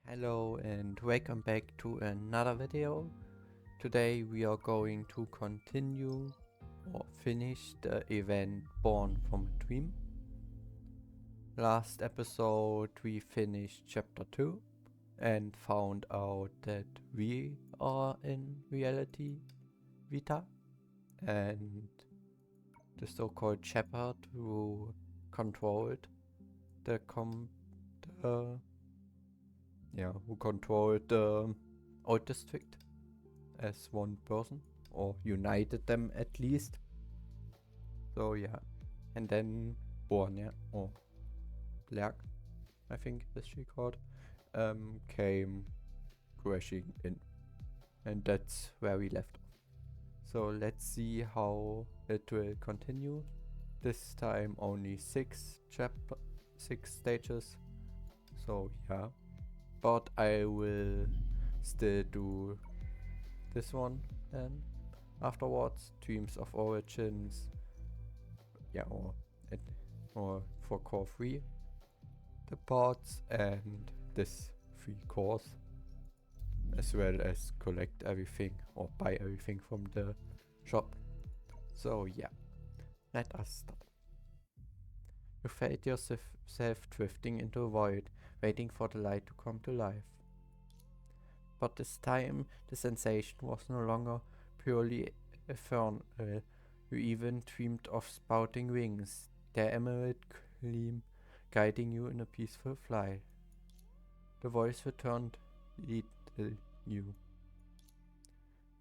Hello and welcome back to another video. Today we are going to continue or finish the event Born from a Dream. Last episode we finished chapter 2 and found out that we are in reality Vita and the so-called shepherd who controlled the who controlled the old district as one person, or united them at least. So yeah, and then Bornya, or Blerk, I think is she called, came crashing in, and that's where we left off. So let's see how it will continue. This time only 6 stages. So yeah, but I will still do this one then afterwards. Dreams of Origins, yeah, or for core 3 the parts, and this 3 cores, as well as collect everything or buy everything from the shop. So yeah, let us start. You felt yourself drifting into a void, waiting for the light to come to life. But this time the sensation was no longer purely ephemeral. You even dreamed of spouting wings, their emerald gleam guiding you in a peaceful flight. The voice returned, lead you.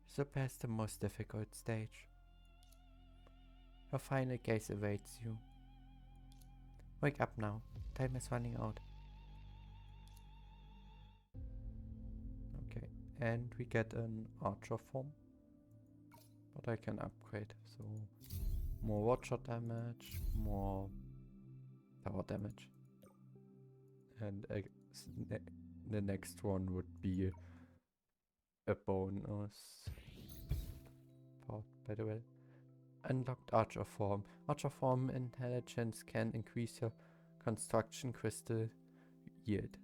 Surpass the most difficult stage. Your final gaze awaits you. Wake up now, time is running out. Okay, and we get an archer form, but I can upgrade, so more watcher damage, more tower damage, and the next one would be a bonus part, by the way. Unlocked archer form. Archer form intelligence can increase your construction crystal yield.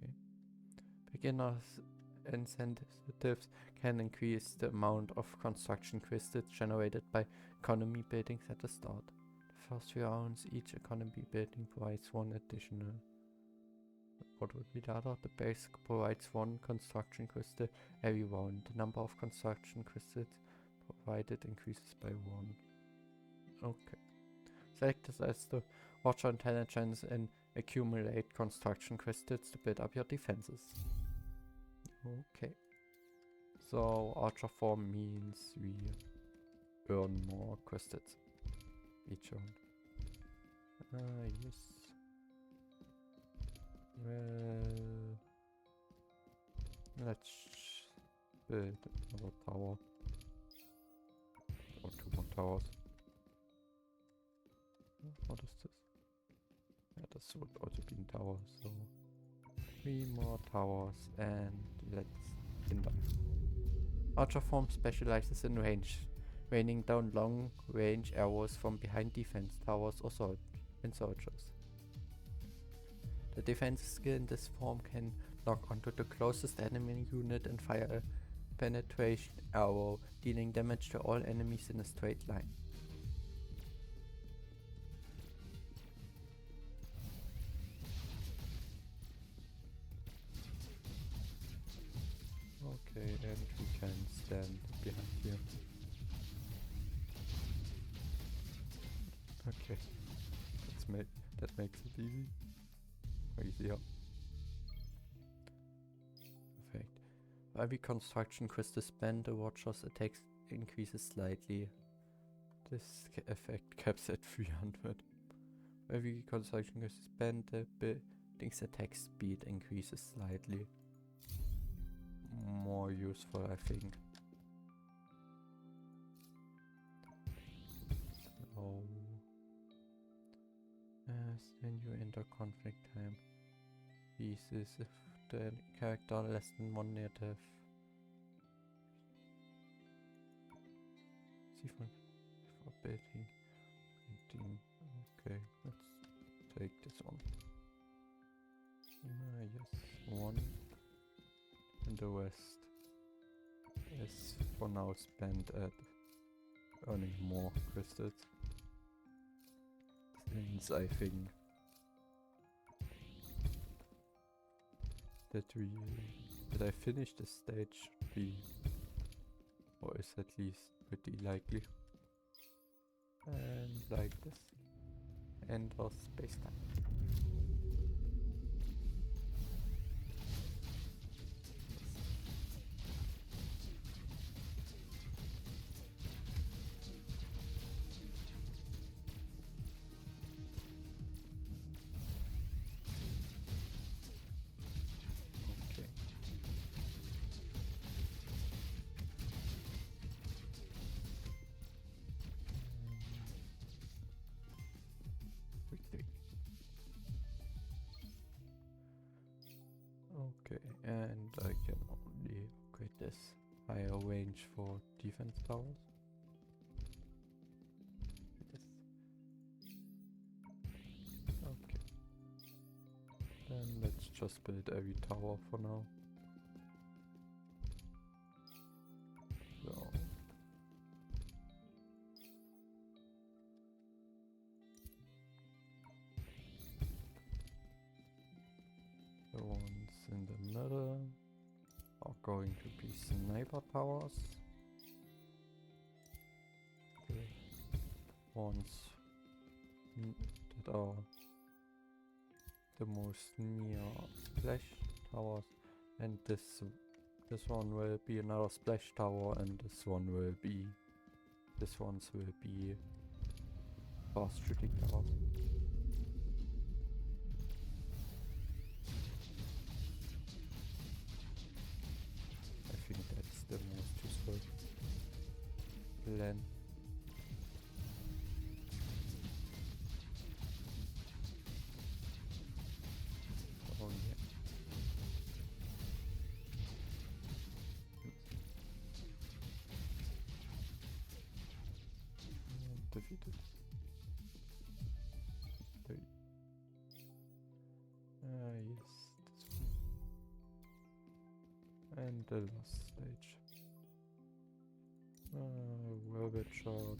Okay. Beginners incentives can increase the amount of construction crystals generated by economy buildings at the start. The first few rounds, each economy building provides one additional. What would be the other? The base provides one construction crystal every round. The number of construction crystals provided increases by 1. Okay. Select this as the Watcher Intelligence and accumulate construction crystals to build up your defenses. Okay. So Archer form means we earn more crystals each round. Yes. Well, let's build another tower. Or 2 more towers. What is this? Yeah, this would also be in tower, so 3 more towers, and let's enter. Archer form specializes in range, raining down long range arrows from behind defense towers or soldiers. The defense skill in this form can lock onto the closest enemy unit and fire a penetration arrow, dealing damage to all enemies in a straight line. Okay, and we can stand behind here. Okay, that makes it easy. Easier. Perfect. Every construction crystal spent, the Watcher's attack increases slightly. This effect caps at 300. Every construction crystal spent, the building's attack speed increases slightly. More useful, I think. So, when you enter conflict time, this is if the character less than 1 near death. See for building. Okay, let's take this one. 1, and the rest is for now spent at earning more crystals. Since I think that I finished this stage should be, or is at least pretty likely. And like this, enter space time. Okay. Victory. Okay, and I can only upgrade this higher range for defense towers. This. Okay. Then let's just build every tower for now. So. The ones in the middle are going to be sniper towers. The ones that are the most near splash towers, and this one will be another splash tower, and this ones will be fast shooting towers. I think that's the most useful plan. Oh yeah. Defeated. 3. Yes, this one. And the last stage. Robot shot.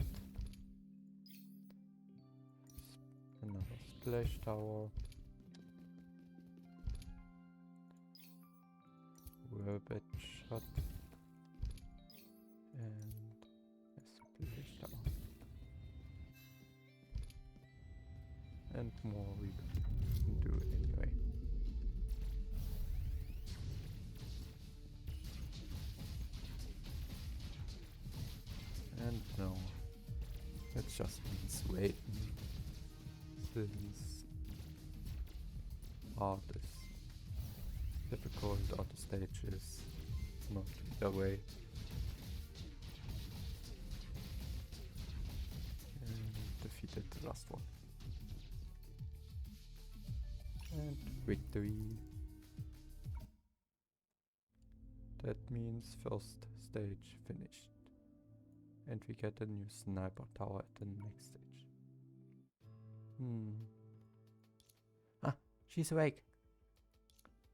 Another splash tower. Robot shot. And a splash tower. And more we can do anyway. And no, it just means waiting, since art is difficult or the stage is not either way. And defeated the last one. And victory. That means first stage finished. And we get a new sniper tower at the next stage. Ah, she's awake.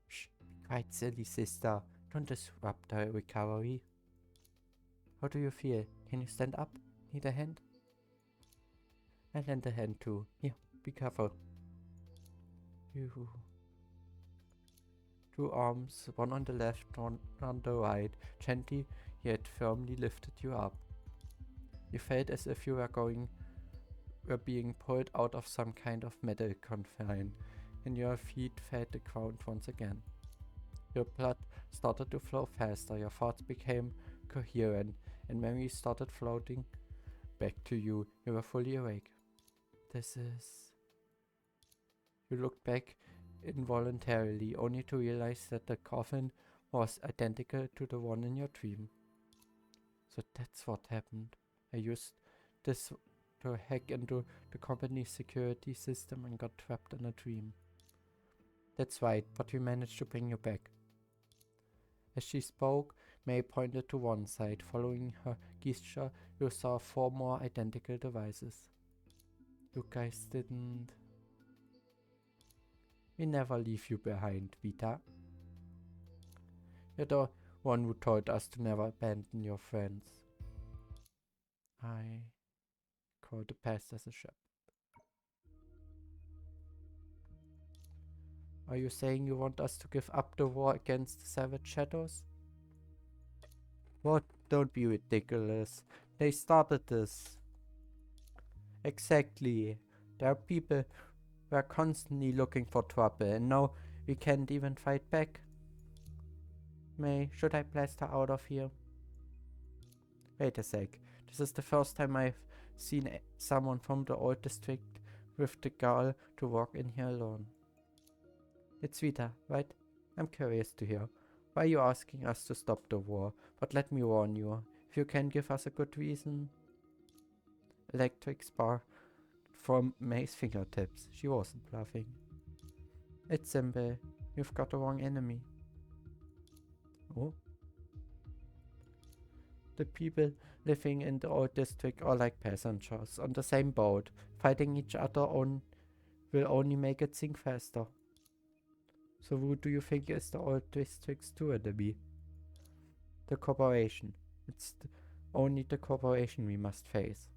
Shh, quite silly, sister. Don't disrupt her recovery. How do you feel? Can you stand up? Need a hand? I lend a hand too. Here, be careful. You. 2 arms, one on the left, one on the right, gently yet firmly lifted you up. You felt as if you were being pulled out of some kind of metal confine, and your feet felt the ground once again. Your blood started to flow faster, your thoughts became coherent, and memories started floating back to you. You were fully awake. This is... You looked back involuntarily, only to realize that the coffin was identical to the one in your dream. So that's what happened. I used this to hack into the company's security system and got trapped in a dream. That's right, but we managed to bring you back. As she spoke, May pointed to one side. Following her gesture, you saw 4 more identical devices. You guys didn't... We never leave you behind, Vita. You're the one who told us to never abandon your friends. I call the past as a ship. Are you saying you want us to give up the war against the savage shadows? What? Don't be ridiculous. They started this. Exactly. There are people who are constantly looking for trouble, and now we can't even fight back. May, should I blast her out of here? Wait a sec. This is the first time I've seen someone from the old district with the gall to walk in here alone. It's Vita, right? I'm curious to hear. Why are you asking us to stop the war? But let me warn you, if you can give us a good reason. Electric spark from May's fingertips. She wasn't bluffing. It's simple. You've got the wrong enemy. Oh? The people living in the old district are like passengers on the same boat. Fighting each other will only make it sink faster. So who do you think is the old district's true enemy? The corporation. It's only the corporation we must face.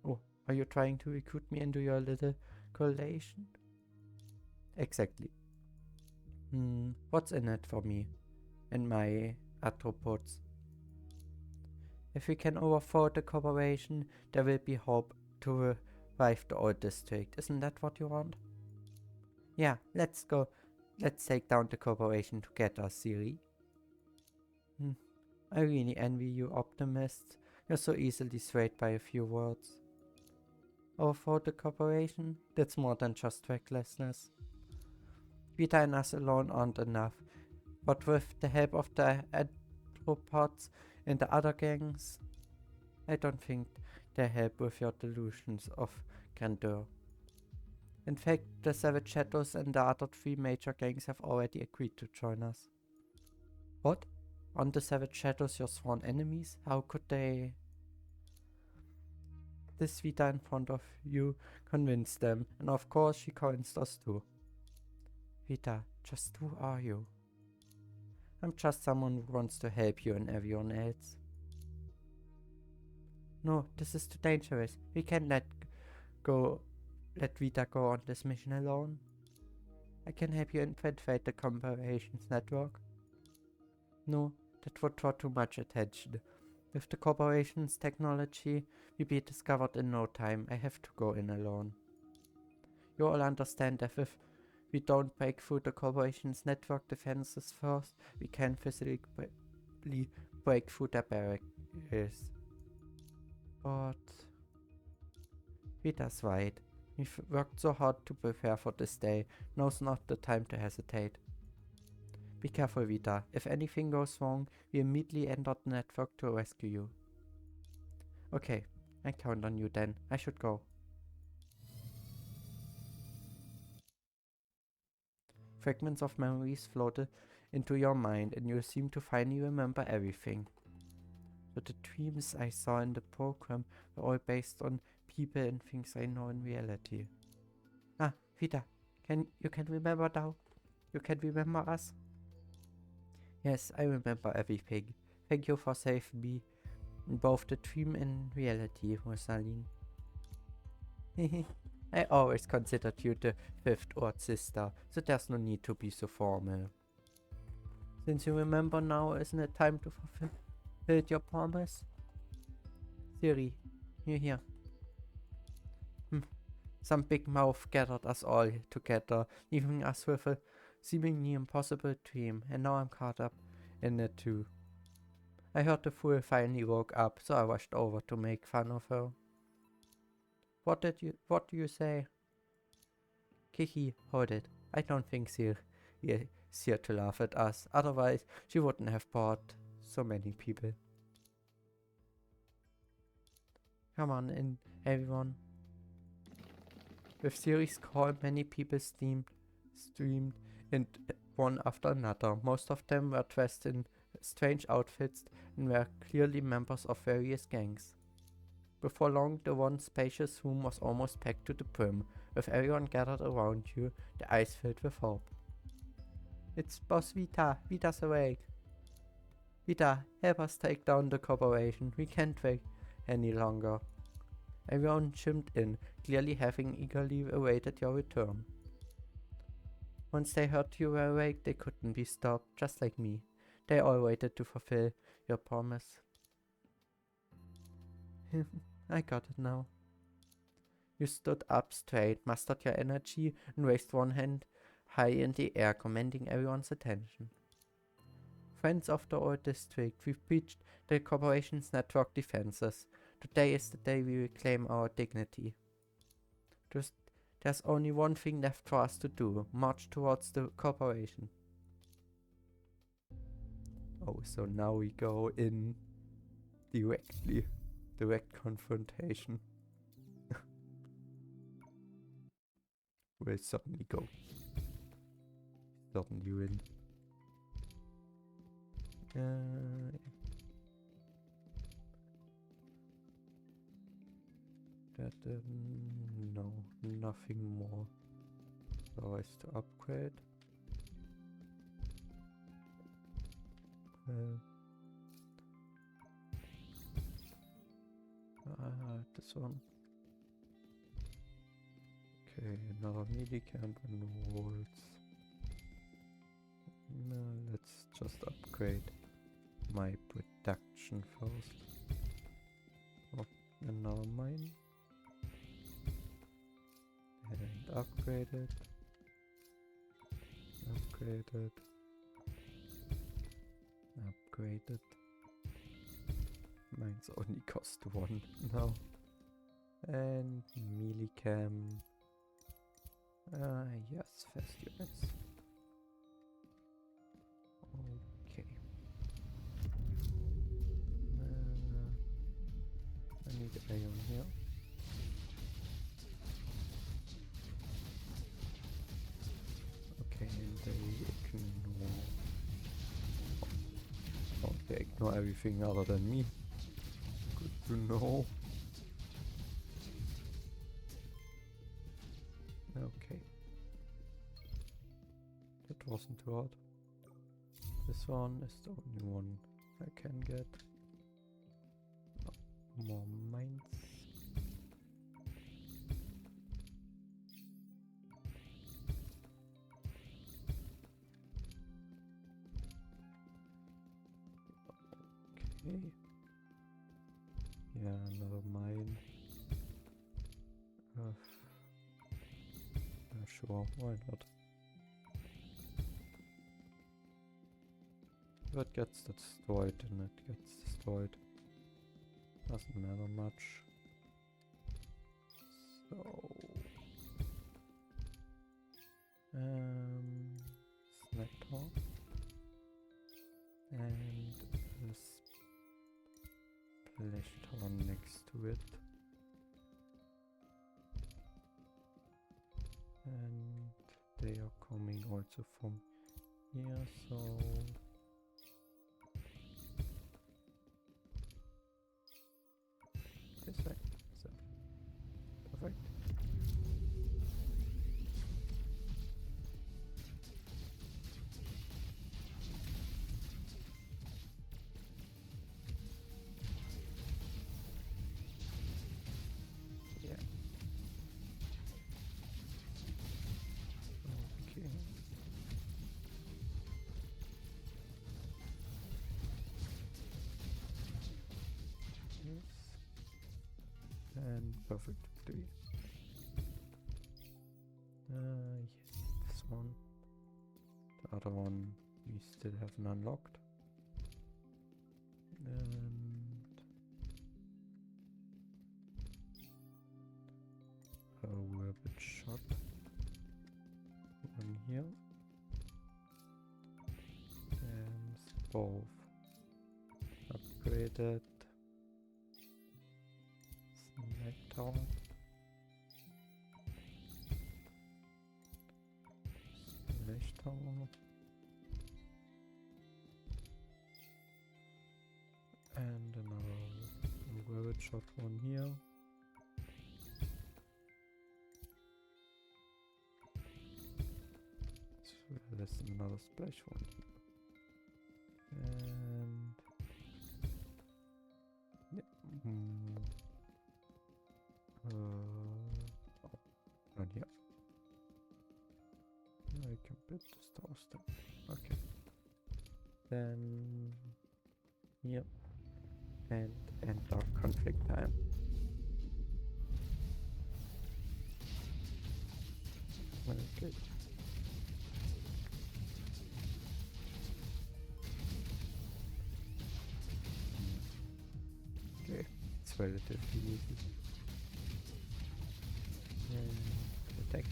Oh, are you trying to recruit me into your little coalition? Exactly. What's in it for me and my arthropods? If we can overthrow the corporation, there will be hope to revive the old district. Isn't that what you want? Yeah, let's go. Let's take down the corporation together, Siri. I really envy you, optimists. You're so easily swayed by a few words. Overthrow the corporation? That's more than just recklessness. Vita and us alone aren't enough. But with the help of the anthropods and the other gangs, I don't think they help with your delusions of grandeur. In fact, the Savage Shadows and the other 3 major gangs have already agreed to join us. What? Aren't the Savage Shadows your sworn enemies? How could they? This Vita in front of you convinced them, and of course she convinced us too. Vita, just who are you? I'm just someone who wants to help you and everyone else. No, this is too dangerous. We can't let Vita go on this mission alone. I can help you infiltrate the corporation's network. No, that would draw too much attention. With the corporation's technology, we'll be discovered in no time. I have to go in alone. You all understand that if we don't break through the corporation's network defenses first, we can physically break through their barriers. But Vita's right. We've worked so hard to prepare for this day. Now's not the time to hesitate. Be careful, Vita. If anything goes wrong, we immediately enter the network to rescue you. Okay, I count on you then. I should go. Fragments of memories floated into your mind and you seem to finally remember everything. But the dreams I saw in the program were all based on people and things I know in reality. Ah, Vita, you can remember now? You can remember us? Yes, I remember everything. Thank you for saving me in both the dream and reality, Rosaline. I always considered you the 5th Earth sister, so there's no need to be so formal. Since you remember now, isn't it time to fulfill your promise? Siri, you're here. Some big mouth gathered us all together, leaving us with a seemingly impossible dream, and now I'm caught up in it too. I heard the fool finally woke up, so I rushed over to make fun of her. What do you say? Kiki, hold it. I don't think she's here to laugh at us, otherwise she wouldn't have brought so many people. Come on in, everyone. With Siri's call, many people streamed in one after another. Most of them were dressed in strange outfits and were clearly members of various gangs. Before long, the one spacious room was almost packed to the brim, with everyone gathered around you, their eyes filled with hope. It's Boss Vita. Vita's awake. Vita, help us take down the corporation. We can't wait any longer. Everyone chimed in, clearly having eagerly awaited your return. Once they heard you were awake, they couldn't be stopped, just like me. They all waited to fulfill your promise. I got it now. You stood up straight, mustered your energy, and raised one hand high in the air, commanding everyone's attention. Friends of the old district, we've breached the corporation's network defenses. Today is the day we reclaim our dignity. There's only one thing left for us to do, march towards the corporation. Oh, so now we go in directly. Direct confrontation. We'll suddenly go. Suddenly win. No, nothing more. So is to upgrade. This one. Okay, another melee camp and walls. No, let's just upgrade my production first. Oh, another mine. And upgrade it. Upgrade it. Upgrade it. Mines only cost 1 now. And melee cam. Yes, fast units. Okay. I need iron here. Okay, and they ignore. Oh, they ignore everything other than me. Good to know. Okay. That wasn't too hard. This one is the only one I can get. Oh, more mines. Okay. Yeah, another mine. Sure, why not? If it gets destroyed, then it gets destroyed. Doesn't matter much. So... Snack Talk. And a splash tower next to it. And they are coming also from here, so... this way. So, perfect. Yeah. Okay. Yes. And perfect victory. Yes, this one. The other one we still haven't unlocked. And a rabbit shot. One here. And both upgraded. Snack tower. Splash tower. And another rabbit shot one here. there's another splash one. And yeah. Oh, not here. I can build this house then. Okay. Then yep. And end of conflict time. Okay. Okay, it's relatively easy. And attack.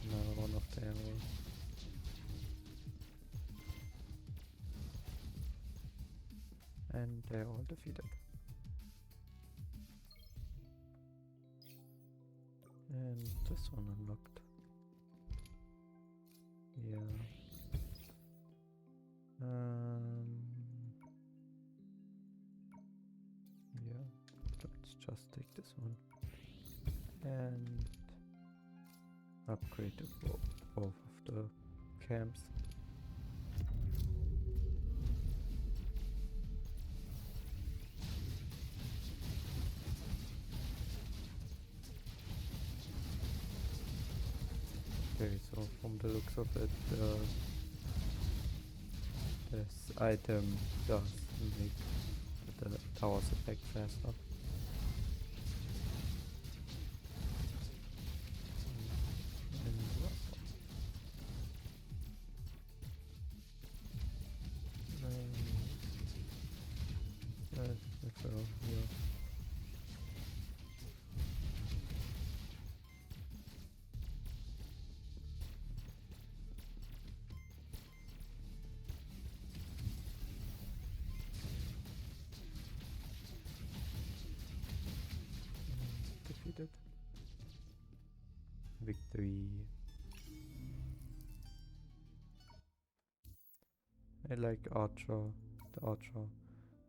Another one of the arrows. And they're all defeated. And this one unlocked. Yeah. Yeah. Let's just take this one. And upgrade both of the camps. Okay, so from the looks of it, this item does make the towers attack faster. Yeah. Defeated. Victory. I like Archer. The Archer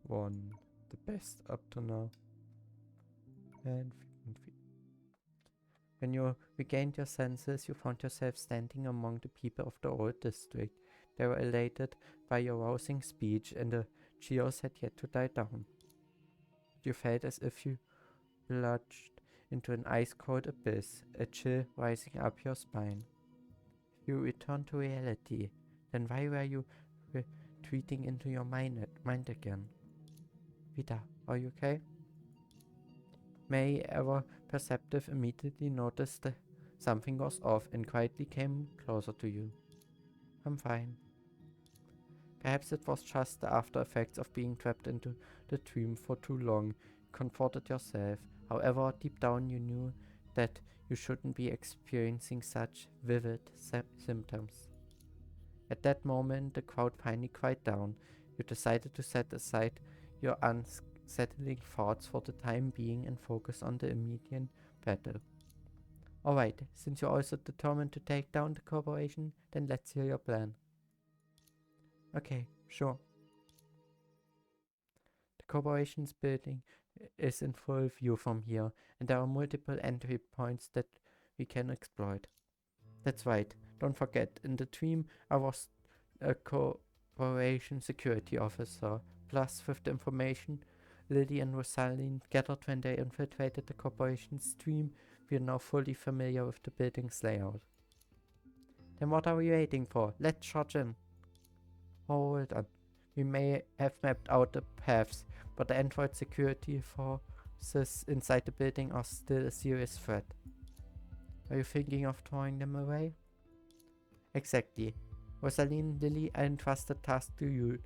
won the best up to now. And when you regained your senses, you found yourself standing among the people of the old district. They were elated by your rousing speech, and the cheers had yet to die down. You felt as if you plunged into an ice-cold abyss, a chill rising up your spine. You returned to reality. Then why were you retreating into your mind again? Vita, are you okay? May, ever perceptive, immediately noticed that something was off and quietly came closer to you. I'm fine. Perhaps it was just the after effects of being trapped into the dream for too long. You comforted yourself. However, deep down you knew that you shouldn't be experiencing such vivid symptoms. At that moment, the crowd finally quieted down. You decided to set aside your unsettling thoughts for the time being and focus on the immediate battle. Alright, since you're also determined to take down the corporation, then let's hear your plan. Okay, sure. The corporation's building is in full view from here, and there are multiple entry points that we can exploit. That's right, don't forget, in the dream I was a corporation security officer, plus with the information Lily and Rosalind gathered when they infiltrated the corporation's dream, we are now fully familiar with the building's layout. Then what are we waiting for? Let's charge in. Hold on. We may have mapped out the paths, but the android security forces inside the building are still a serious threat. Are you thinking of throwing them away? Exactly. Rosalind, Lily, I entrust the task to you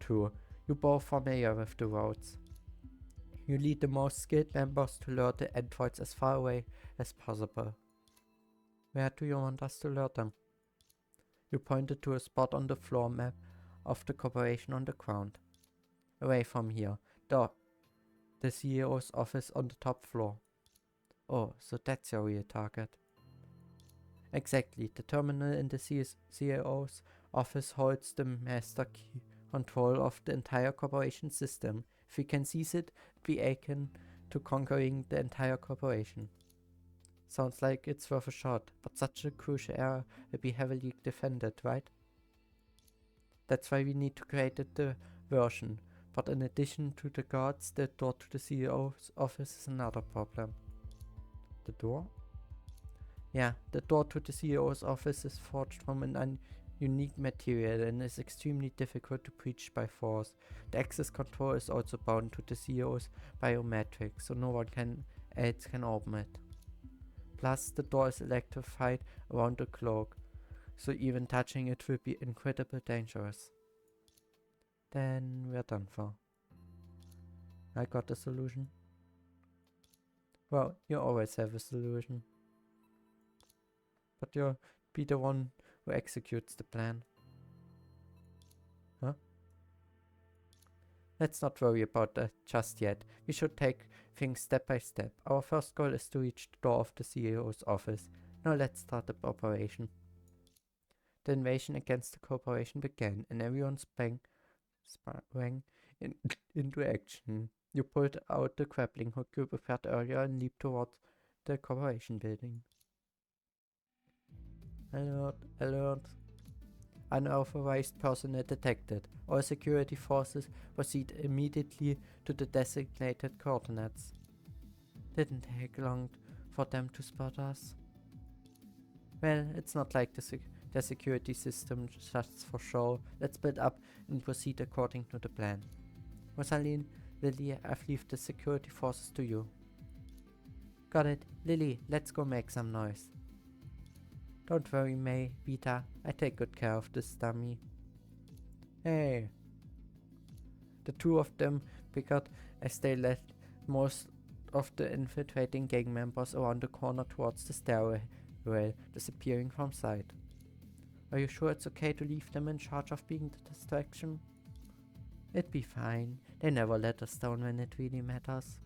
two. You're both familiar with the roads. You lead the most skilled members to lure the androids as far away as possible. Where do you want us to lure them? You pointed to a spot on the floor map of the corporation on the ground. Away from here. The CEO's office on the top floor. Oh, so that's your real target. Exactly. The terminal in the CEO's office holds the master key control of the entire corporation system. If we can seize it, we awaken to conquering the entire corporation. Sounds like it's worth a shot, but such a crucial area will be heavily defended, right? That's why we need to create a diversion. But in addition to the guards, the door to the CEO's office is another problem. The door? Yeah, the door to the CEO's office is forged from an unique material and is extremely difficult to breach by force. The access control is also bound to the CEO's biometrics, so no one else can open it. Plus, the door is electrified around the cloak, so even touching it will be incredibly dangerous. Then we're done for. I got a solution. Well, you always have a solution. But you'll be the one who executes the plan. Huh? Let's not worry about that just yet. We should take things step by step. Our first goal is to reach the door of the CEO's office. Now let's start the operation. The invasion against the corporation began, and everyone sprang into action. You pulled out the grappling hook you prepared earlier and leaped toward the corporation building. Alert, alert. Unauthorized personnel detected. All security forces proceed immediately to the designated coordinates. Didn't take long for them to spot us. Well, it's not like the security system just for show. Let's build up and proceed according to the plan. Rosaline, Lily, I've left the security forces to you. Got it. Lily, let's go make some noise. Don't worry, May, Vita. I take good care of this dummy. Hey. The two of them bickered as they led most of the infiltrating gang members around the corner towards the stairwell, disappearing from sight. Are you sure it's okay to leave them in charge of being the distraction? It'd be fine. They never let us down when it really matters.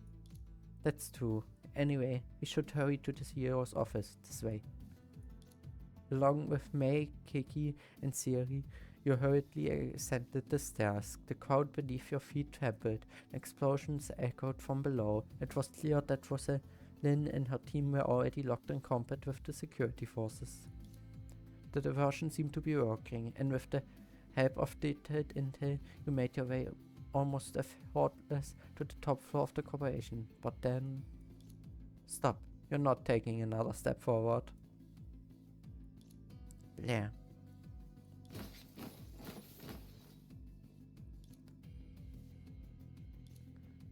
That's true. Anyway, we should hurry to the CEO's office this way. Along with May, Kiki, and Siri, you hurriedly ascended the stairs. The crowd beneath your feet trembled. Explosions echoed from below. It was clear that Rosaline and her team were already locked in combat with the security forces. The diversion seemed to be working, and with the help of detailed intel, you made your way almost effortless to the top floor of the corporation. But then... Stop. You're not taking another step forward. Blair.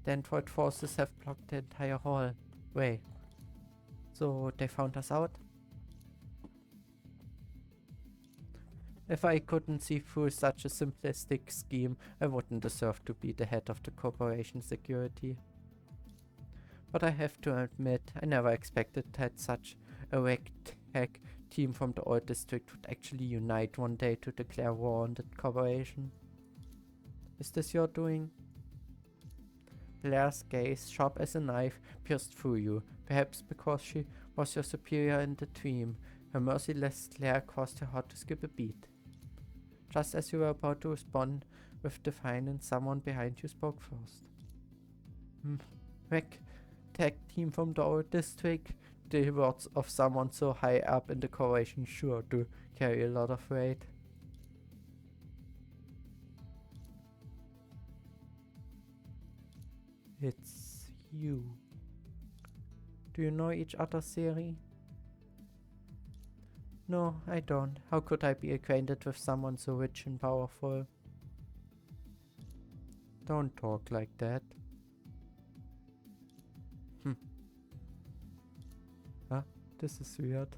The Android forces have blocked the entire hallway. So they found us out? If I couldn't see through such a simplistic scheme, I wouldn't deserve to be the head of the corporation security. But I have to admit, I never expected that such a ragtag team from the old district would actually unite one day to declare war on the corporation. Is this your doing? Blair's gaze, sharp as a knife, pierced through you, perhaps because she was your superior in the team. Her merciless glare caused your heart to skip a beat. Just as you were about to respond with defiance, someone behind you spoke first. Tag team from the old district? The words of someone so high up in the corporation sure to carry a lot of weight. It's you. Do you know each other, Siri? No, I don't. How could I be acquainted with someone so rich and powerful? Don't talk like that. Huh? This is weird.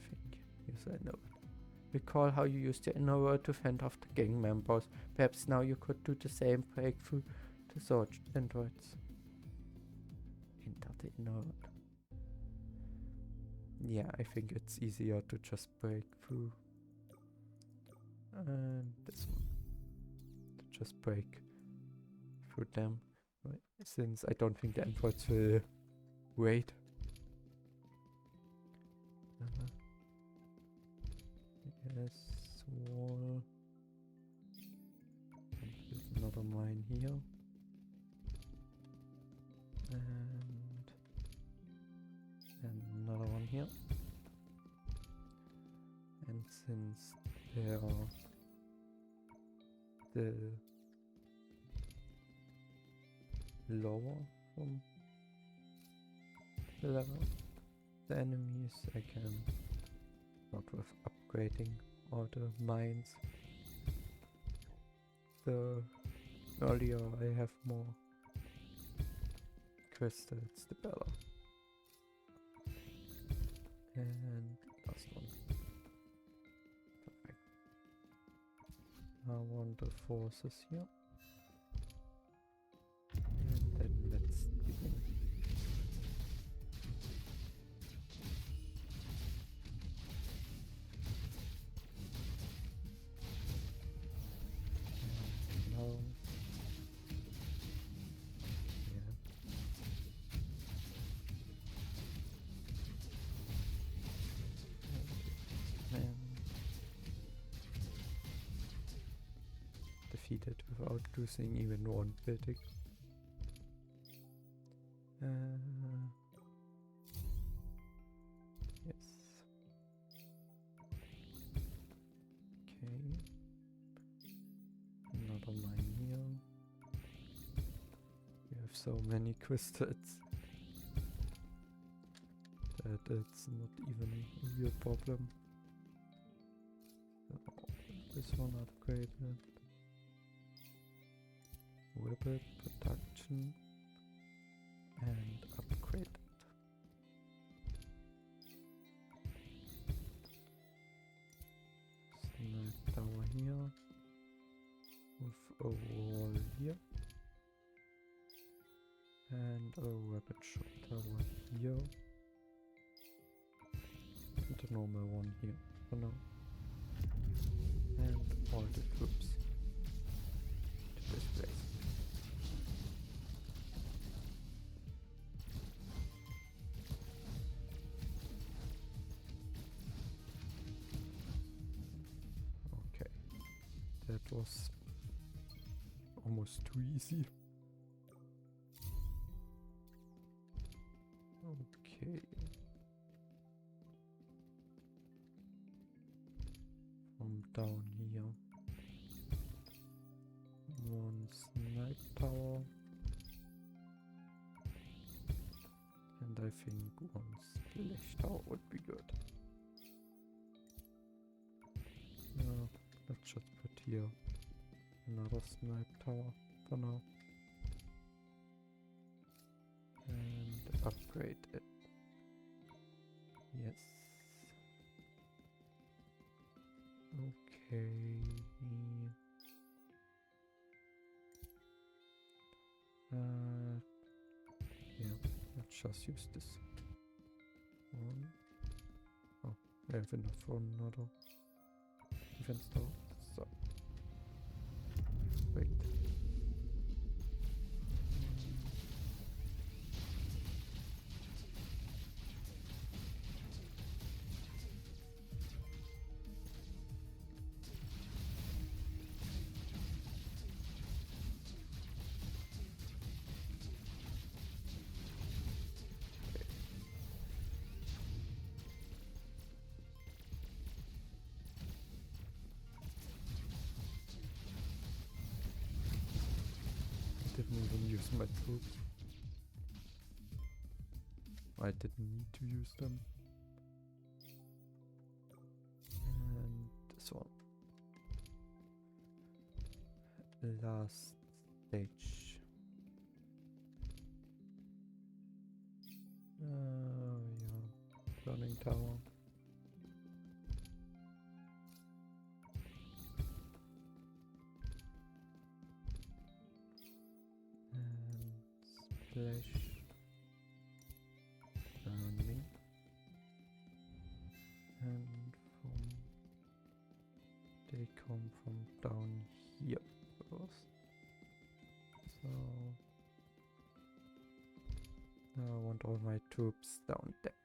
Think. Use I know. Recall how you used your inner world to fend off the gang members. Perhaps now you could do the same breakthrough to search androids. Enter the inner world. Yeah, I think it's easier to just break through. And this one. To just break through them. Right. Since I don't think the androids will wait. Yes, wall. And there's another mine here. And another one here. And since they are the lower from the level of the enemies, I can, not with upgrading all the mines, the earlier I have more crystals, the better. And last one. Perfect. I want the forces here. And then let's begin. And now, and defeated without losing even one building. Yes. Okay. Another mine here. We have so many crystals that it's not even a real problem. So this one upgraded. Weapon production and upgraded. Snipe tower here with a wall here and a rapid shot tower here and a normal one here for now, and all the troops to this place. Okay, that was almost too easy. Okay. From down here, one snipe tower, and I think one splash tower would be good. Let's just put here another snipe tower for now and upgrade it. Yes. Okay. Yeah, let's just use this one. Oh, I have enough for another defense tower. So, wait. Didn't even use my troops. I didn't need to use them. And this one. Last stage. Yeah. Burning tower. Splash, burning, and they come from down here first. So now I want all my troops down there.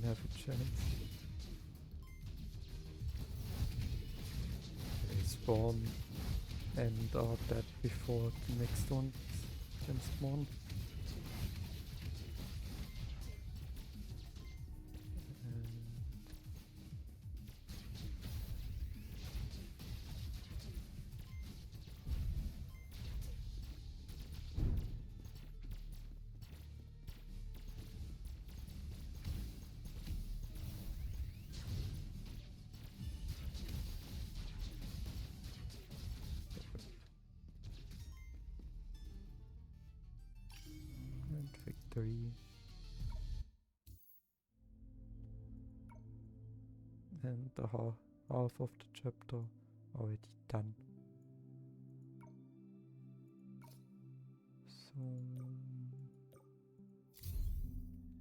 even have a chance. They spawn and are dead before the next one can spawn. And victory. And the half of the chapter already done. So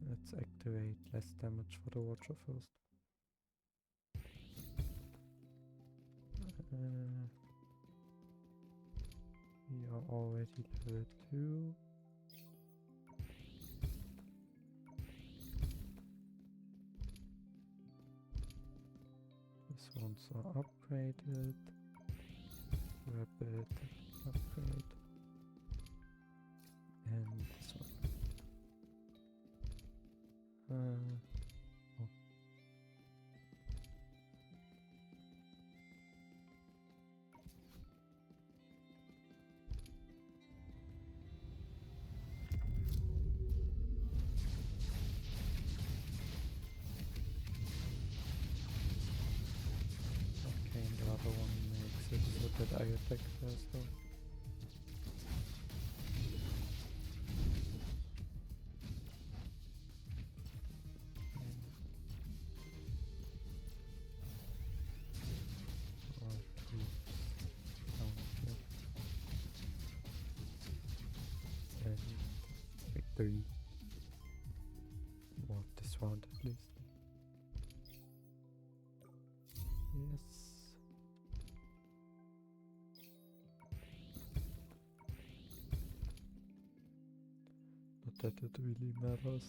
let's activate less damage for the Watcher first. We are already level 2. These ones are upgraded. Rapid upgrade. And this one. Oh. Okay, and the other one makes it so that I attack first though. Victory. Well, this round at least. Yes. Not that it really matters.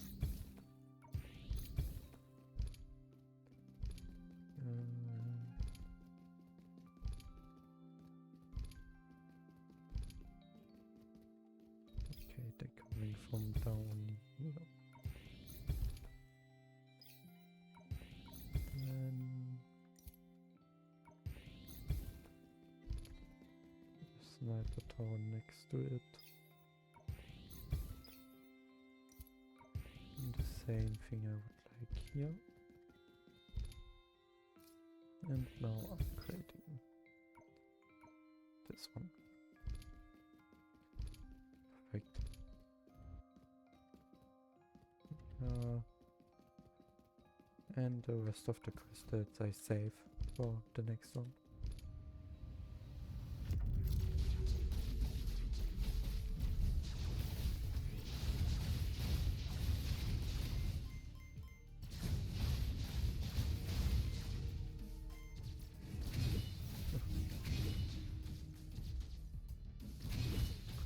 Okay, they're coming from down here. Then sniper tower next to it. And the same thing I would like here. And now upgrading this one. Perfect. And the rest of the crystals I save for the next one.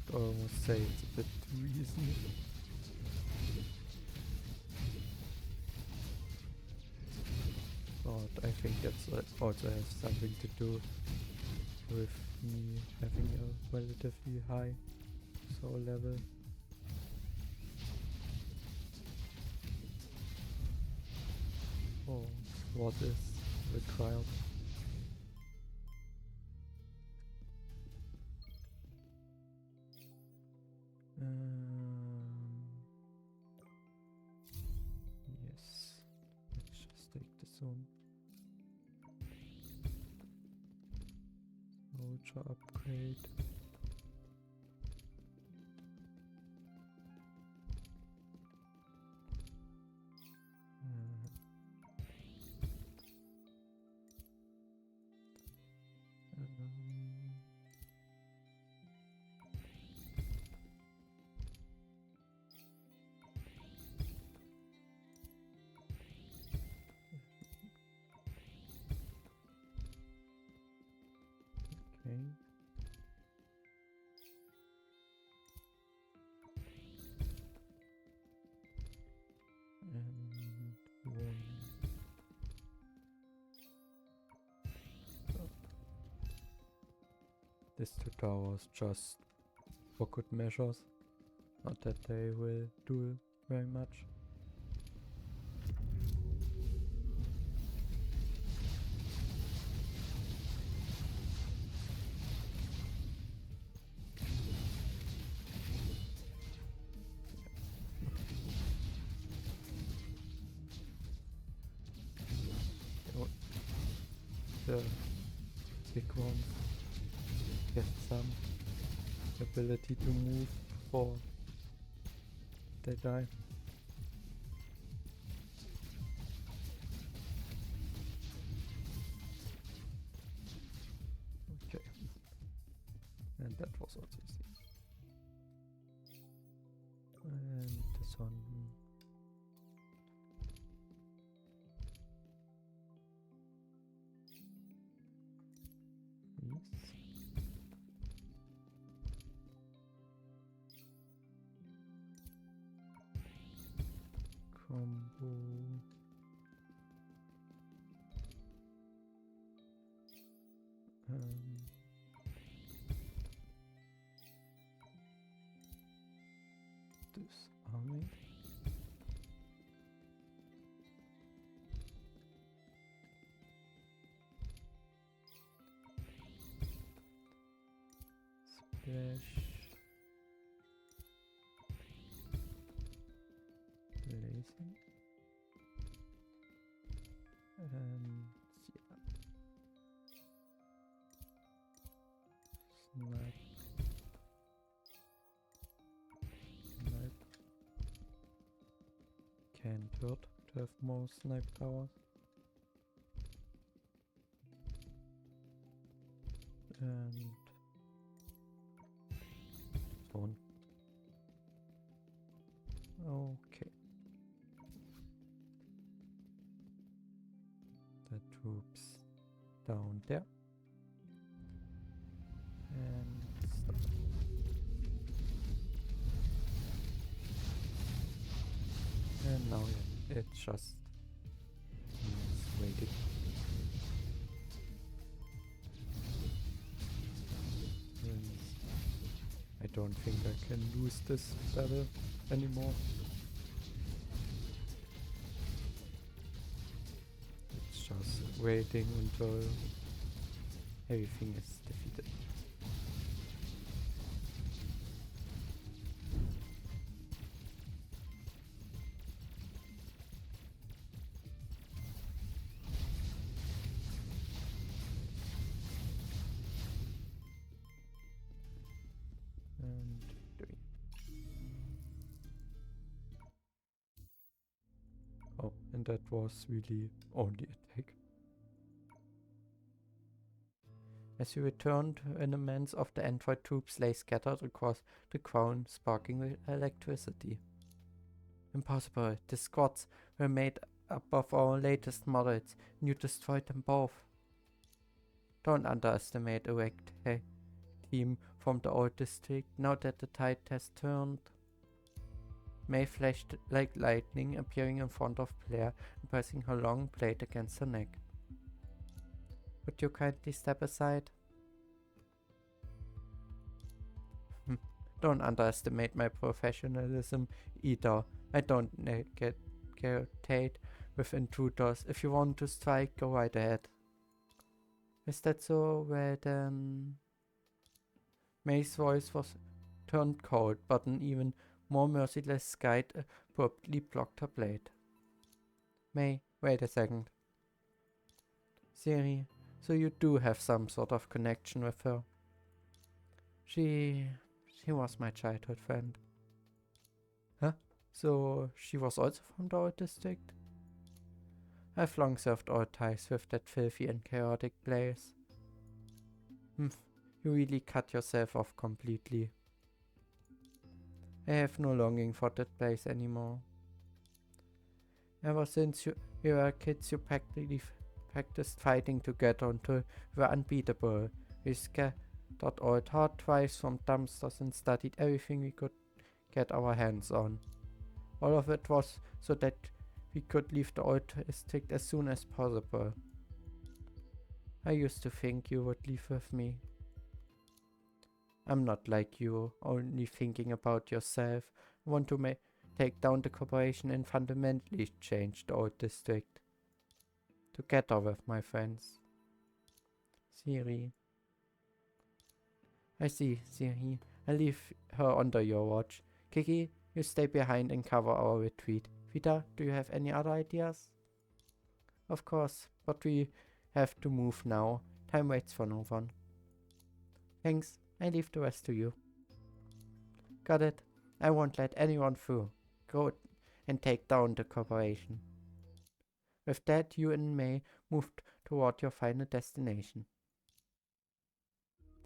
Could almost say it's a bit too easy. But I think that's also has something to do with me having a relatively high soul level. Oh, what is required? Yes, let's just take this one. Ultra upgrade. Okay. And one these two towers just for good measures. Not that they will do very much. Oh, the big ones get some ability to move before they die. Okay. And that was also easy. And this one. Yes. Combo. This army. Splash. Blazing. And yeah. Snipe. Snipe. Can't hurt to have more snipe powers. And zone. Okay. The troops down there. And stop. And now yeah, it's just waiting. I don't think I can lose this battle anymore. It's just waiting until everything is defeated. And 3. Oh, and that was really only attack. As you returned, remnants of the android troops lay scattered across the ground, sparking with electricity. Impossible. The squads were made up of our latest models, and you destroyed them both. Don't underestimate Awaken team from the old district, now that the tide has turned. May flashed like lightning, appearing in front of Blair and pressing her long blade against her neck. Would you kindly step aside? Don't underestimate my professionalism either. I don't negotiate with intruders. If you want to strike, go right ahead. Is that so? Well then... May's voice was turned cold, but an even more merciless guide abruptly blocked her blade. May, wait a second. Siri, so you do have some sort of connection with her. She was my childhood friend. Huh? So she was also from the old district? I've long served all ties with that filthy and chaotic place. You really cut yourself off completely. I have no longing for that place anymore. Ever since we were kids, you practiced fighting together until we were unbeatable. We scattered old hard drives from dumpsters and studied everything we could get our hands on. All of it was so that we could leave the old district as soon as possible. I used to think you would leave with me. I'm not like you, only thinking about yourself. I want to take down the corporation and fundamentally change the old district. Together with my friends. Siri. I see, Siri. I leave her under your watch. Kiki, you stay behind and cover our retreat. Vita, do you have any other ideas? Of course, but we have to move now. Time waits for no one. Thanks, I leave the rest to you. Got it. I won't let anyone through. Go and take down the corporation. With that, you and May moved toward your final destination.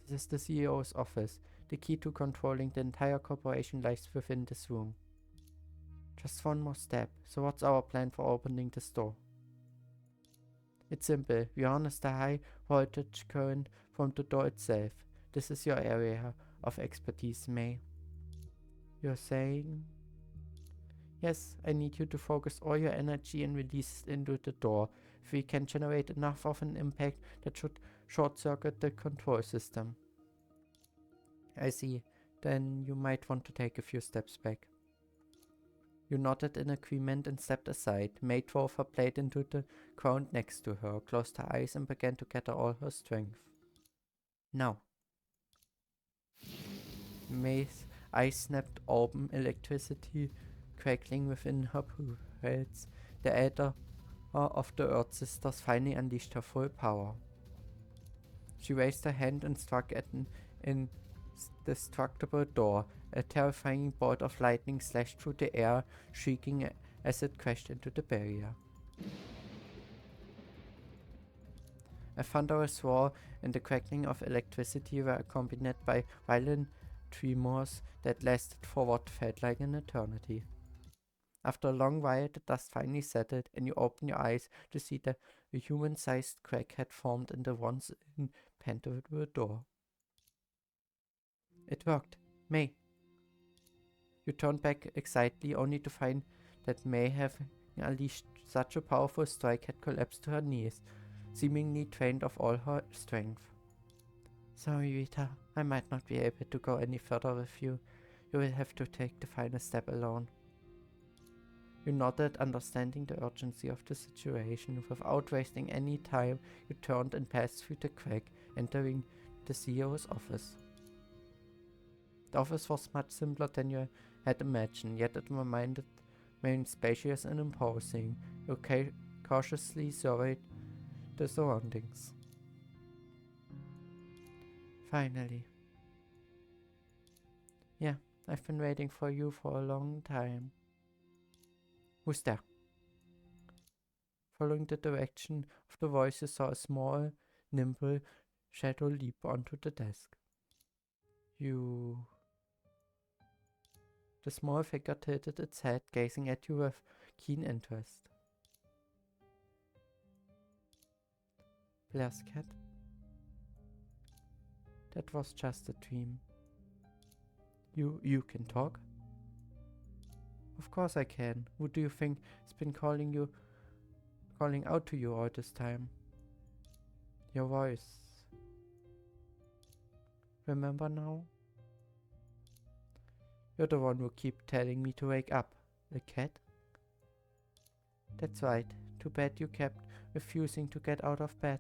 This is the CEO's office. The key to controlling the entire corporation lies within this room. Just one more step. So what's our plan for opening the store? It's simple. We harness the high voltage current from the door itself. This is your area of expertise, May. You're saying? Yes, I need you to focus all your energy and release it into the door. If we can generate enough of an impact, that should short-circuit the control system. I see. Then you might want to take a few steps back. You nodded in agreement and stepped aside. May drove her plate into the ground next to her, closed her eyes and began to gather all her strength. Now. May's eyes snapped open, electricity crackling within her pupils. The elder of the Earth Sisters finally unleashed her full power. She raised her hand and struck at an indestructible door. A terrifying bolt of lightning slashed through the air, shrieking as it crashed into the barrier. A thunderous roar and the crackling of electricity were accompanied by violent tremors that lasted for what felt like an eternity. After a long while, the dust finally settled, and you opened your eyes to see that a human-sized crack had formed in the once impenetrable door. It worked. May. You turned back excitedly, only to find that May, having unleashed such a powerful strike, had collapsed to her knees, seemingly drained of all her strength. Sorry, Rita. I might not be able to go any further with you. You will have to take the final step alone. You nodded, understanding the urgency of the situation. Without wasting any time, you turned and passed through the crack, entering the CEO's office. The office was much simpler than you had imagined, yet it remained spacious and imposing. You cautiously surveyed the surroundings. Finally. Yeah, I've been waiting for you for a long time. Who's there? Following the direction of the voice, you saw a small, nimble shadow leap onto the desk. You... The small figure tilted its head, gazing at you with keen interest. Blair's cat? That was just a dream. You can talk? Of course I can. Who do you think has been calling out to you all this time? Your voice. Remember now? You're the one who keep telling me to wake up. The cat? That's right. Too bad you kept refusing to get out of bed.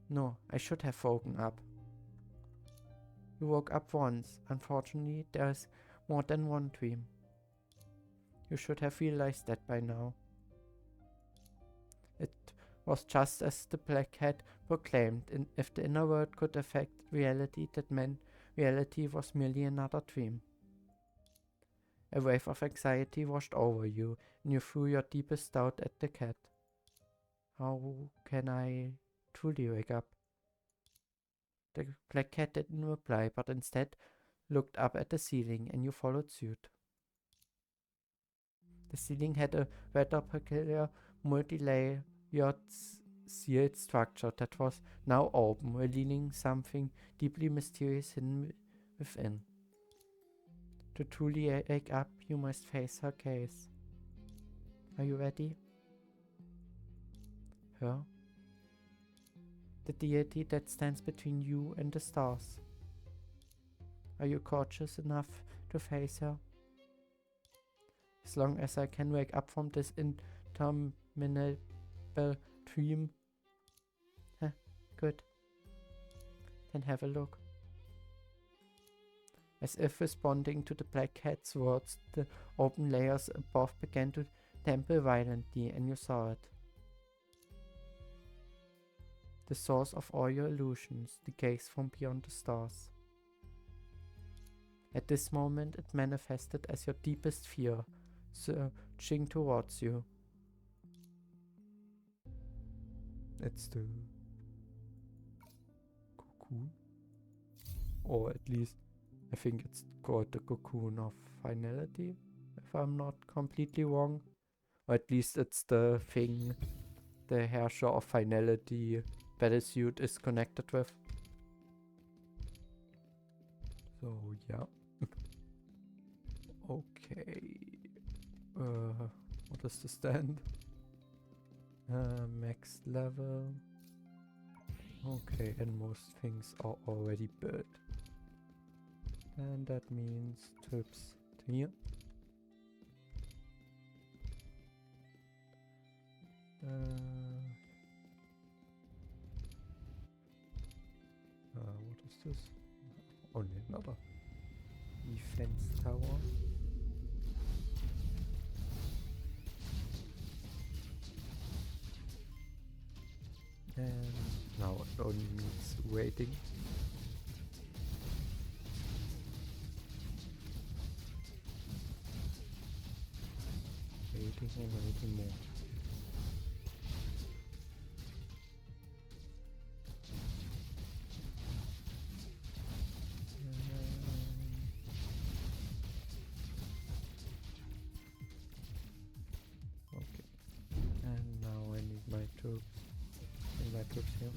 No, I should have woken up. You woke up once. Unfortunately, there's more than one dream. You should have realized that by now. It was just as the black cat proclaimed. If the inner world could affect reality, that meant reality was merely another dream. A wave of anxiety washed over you, and you threw your deepest doubt at the cat. How can I truly wake up? The black cat didn't reply, but instead looked up at the ceiling, and you followed suit. The ceiling had a rather peculiar, multi-layered sealed structure that was now open, revealing something deeply mysterious hidden within. To truly wake up, you must face her gaze. Are you ready? Her? The deity that stands between you and the stars. Are you courageous enough to face her? As long as I can wake up from this interminable dream. Huh, good. Then have a look. As if responding to the black cat's words, the open layers above began to tremble violently, and you saw it. The source of all your illusions, the gaze from beyond the stars. At this moment, it manifested as your deepest fear, surging towards you. It's the cocoon? Or at least, I think it's called the cocoon of finality, if I'm not completely wrong. Or at least it's the thing the Herrscher of Finality battlesuit is connected with. So, yeah. Okay. What is the stand? Max level. Okay, and most things are already built. And that means trips to here. What is this? Only another defense tower. And now it only means waiting. Waiting and waiting more. Okay. And now I need my troops. And my troops here.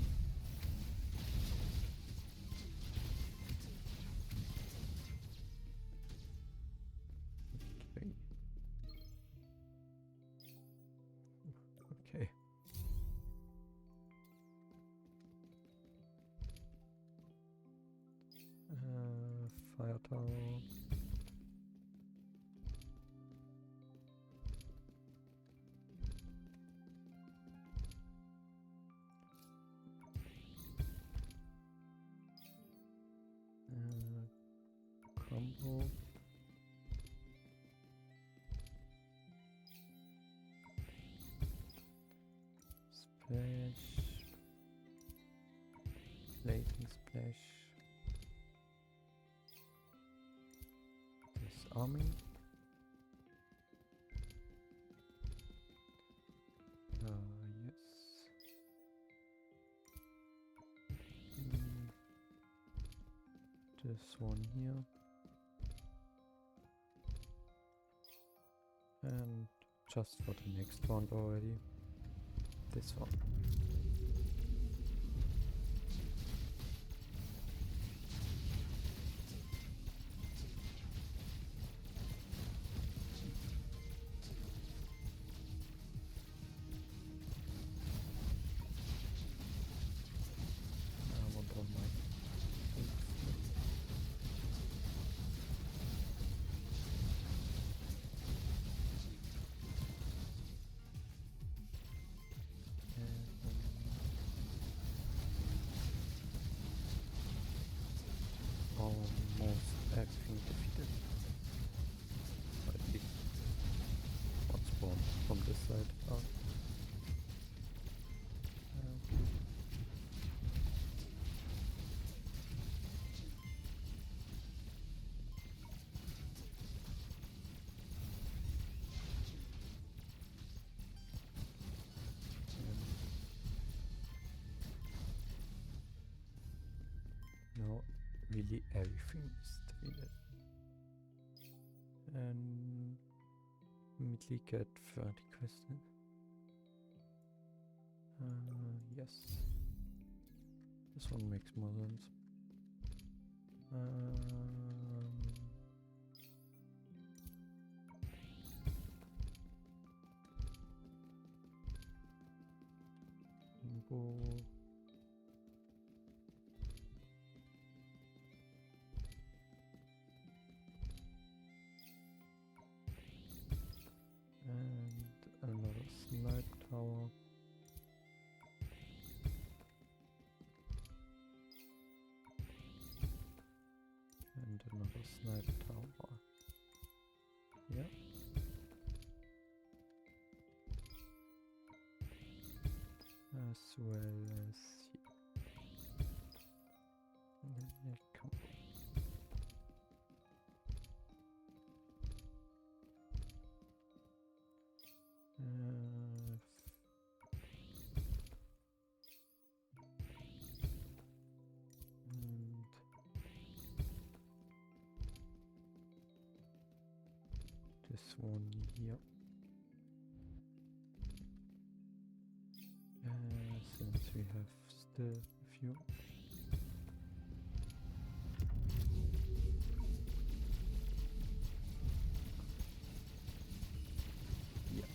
Okay. Fire tower. Combo. Splash. Lightning splash. Disarming. Yes. This one here. And just for the next round already. This one. I want all my things. Almost everything defeated. Or at least one spawn from this side. Oh. Okay. Now really everything is defeated. And immediately get 30 questions. Yes. This one makes more sense. Go. snipe tower. And another snipe tower. Yeah. As well as here. Come on. And this one here. Since we have still a few. Yeah.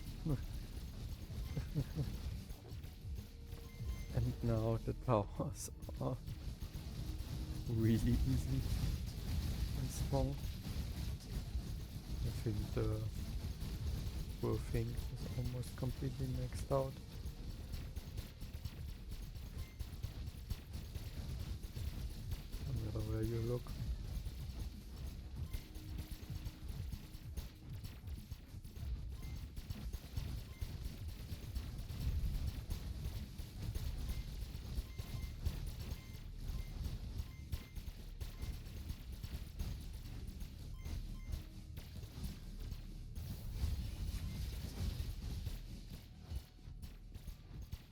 And now the towers are really easy and small. I think the whole thing is almost completely maxed out. No matter where you look.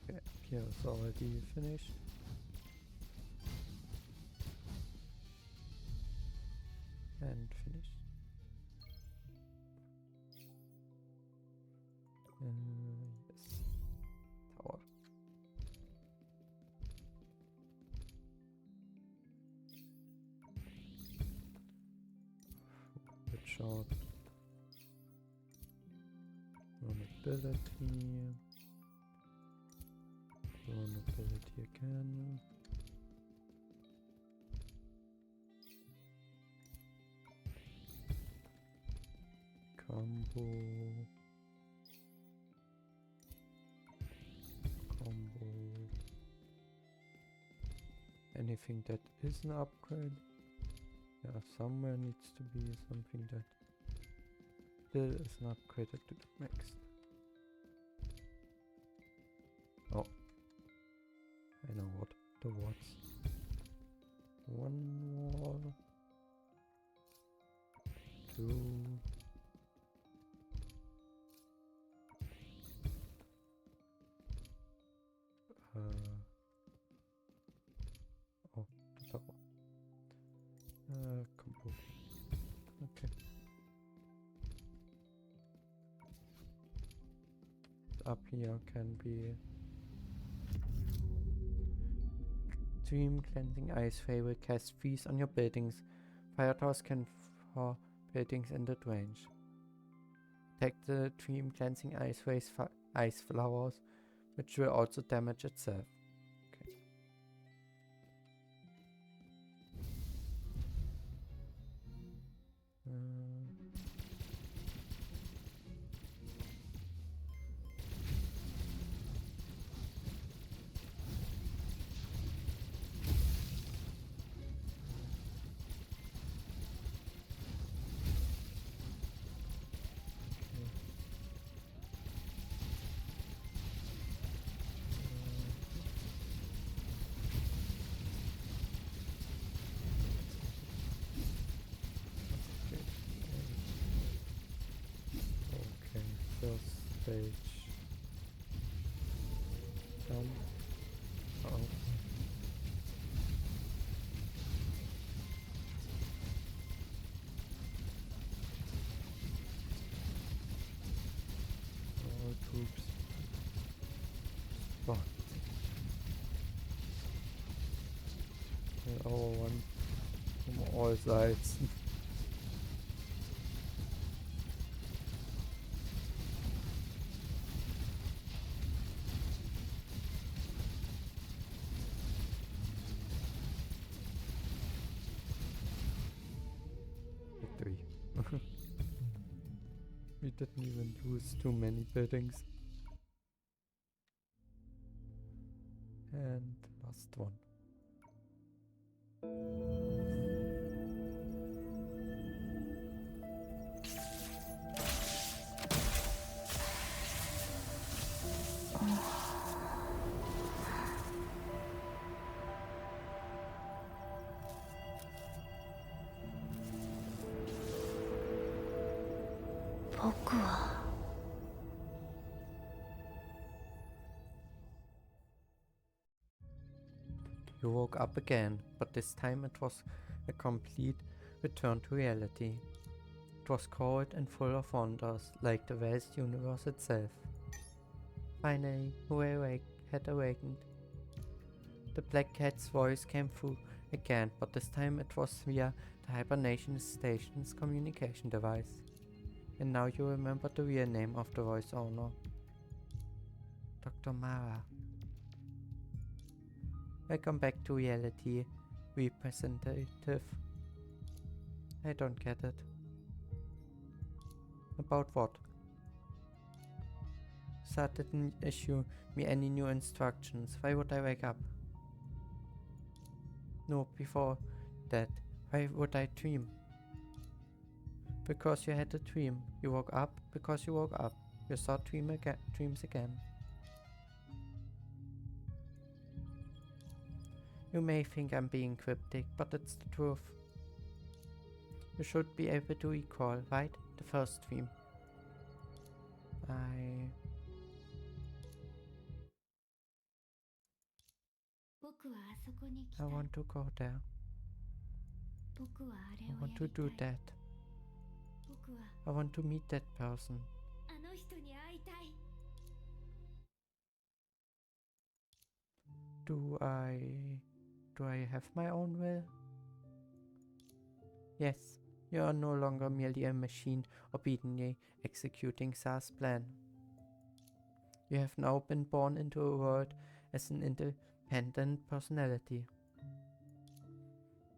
Okay, here is already finished. And finished. Yes. Tower. Good shot. Vulnerability. Vulnerability again. Combo. Anything that is an upgrade. Yeah, somewhere needs to be something that still is an upgrade to the next. Oh. I know what the what's. One wall. Two. Oh, the tower. Combo. Okay. Up here can be Dream Cleansing Ice Fay will cast freeze on your buildings. Fire towers can for buildings in that range. Attack the Dream Cleansing Ice Fay's ice flowers, which will also damage itself. Okay. First stage done. Uh-oh. All troops. Oh. Our one from all sides. Victory. We didn't even lose too many buildings. And last one. You woke up again, but this time it was a complete return to reality. It was cold and full of wonders, like the vast universe itself. Finally, had awakened. The black cat's voice came through again, but this time it was via the hibernation station's communication device. And now you remember the real name of the voice owner. Dr. Mara. Welcome back to reality, representative. I don't get it. About what? Sir didn't issue me any new instructions. Why would I wake up? No, before that, why would I dream? Because you had a dream. You woke up because you woke up. You saw dreams again. You may think I'm being cryptic, but it's the truth. You should be able to recall, right? The first dream. I want to go there. I want to do that. I want to meet that person. Do I have my own will? Yes, you are no longer merely a machine obediently executing Sar's plan. You have now been born into a world as an independent personality.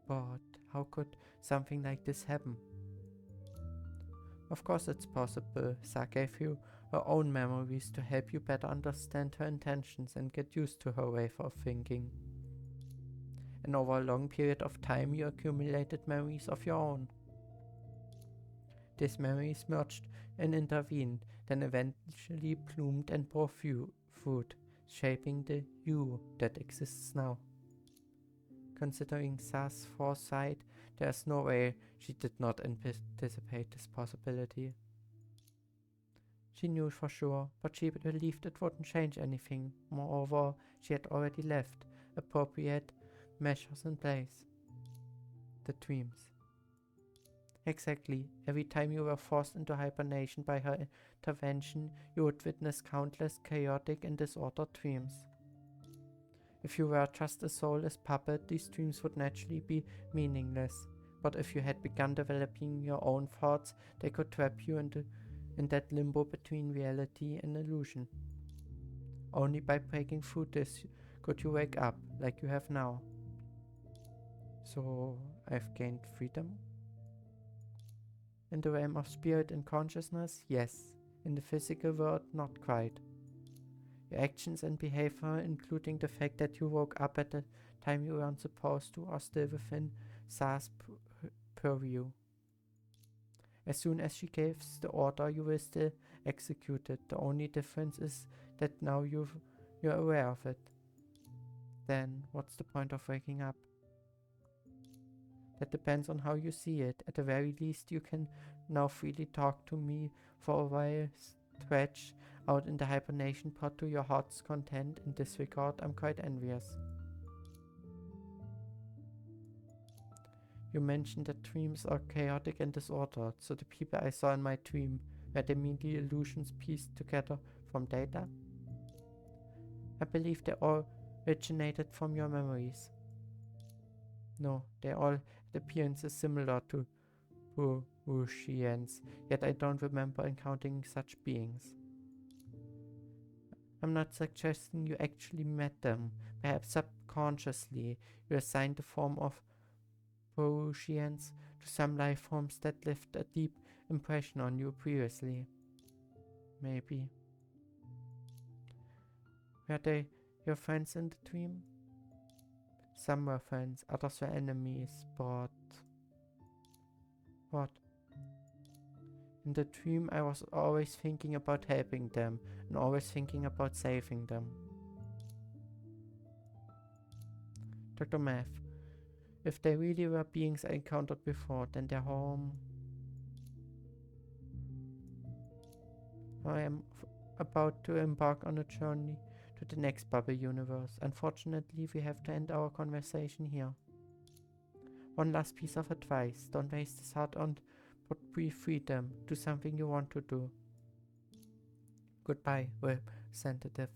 But how could something like this happen? Of course it's possible. Sar gave you her own memories to help you better understand her intentions and get used to her way of thinking. And over a long period of time you accumulated memories of your own. These memories merged and intervened, then eventually bloomed and bore fruit, shaping the you that exists now. Considering Sar's foresight, there is no way she did not anticipate this possibility. She knew for sure, but she believed it wouldn't change anything. Moreover, she had already left appropriate measures in place. The dreams. Exactly. Every time you were forced into hibernation by her intervention, you would witness countless chaotic and disordered dreams. If you were just a soulless puppet, these dreams would naturally be meaningless. But if you had begun developing your own thoughts, they could trap you in that limbo between reality and illusion. Only by breaking through this could you wake up, like you have now. So, I've gained freedom? In the realm of spirit and consciousness, yes. In the physical world, not quite. Your actions and behavior, including the fact that you woke up at the time you weren't supposed to, are still within Sar's purview. As soon as she gives the order, you will still execute it. The only difference is that now you're aware of it. Then, what's the point of waking up? That depends on how you see it. At the very least, you can now freely talk to me for a while, stretch out in the hibernation pod to your heart's content. In this regard, I'm quite envious. You mentioned that dreams are chaotic and disordered, so the people I saw in my dream, were they merely illusions pieced together from data? I believe they all originated from your memories. No, they all had appearances similar to Wushians, yet I don't remember encountering such beings. I'm not suggesting you actually met them. Perhaps subconsciously you assigned the form of Wushians to some life forms that left a deep impression on you previously. Maybe. Were they Your friends in the dream? Some were friends, others were enemies, but... What? In the dream I was always thinking about helping them, and always thinking about saving them. Dr. Math, if they really were beings I encountered before, then their home... I am about to embark on a journey to the next bubble universe. Unfortunately, we have to end our conversation here. One last piece of advice. Don't waste this hard-earned but brief freedom. Do something you want to do. Goodbye, representative.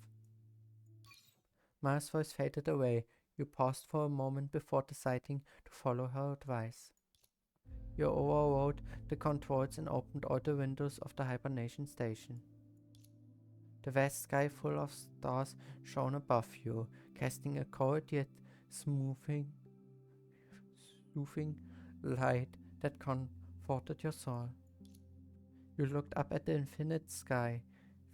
Ma's voice faded away. You paused for a moment before deciding to follow her advice. You overrode the controls and opened all the windows of the hibernation station. The vast sky full of stars shone above you, casting a cold yet soothing light that comforted your soul. You looked up at the infinite sky.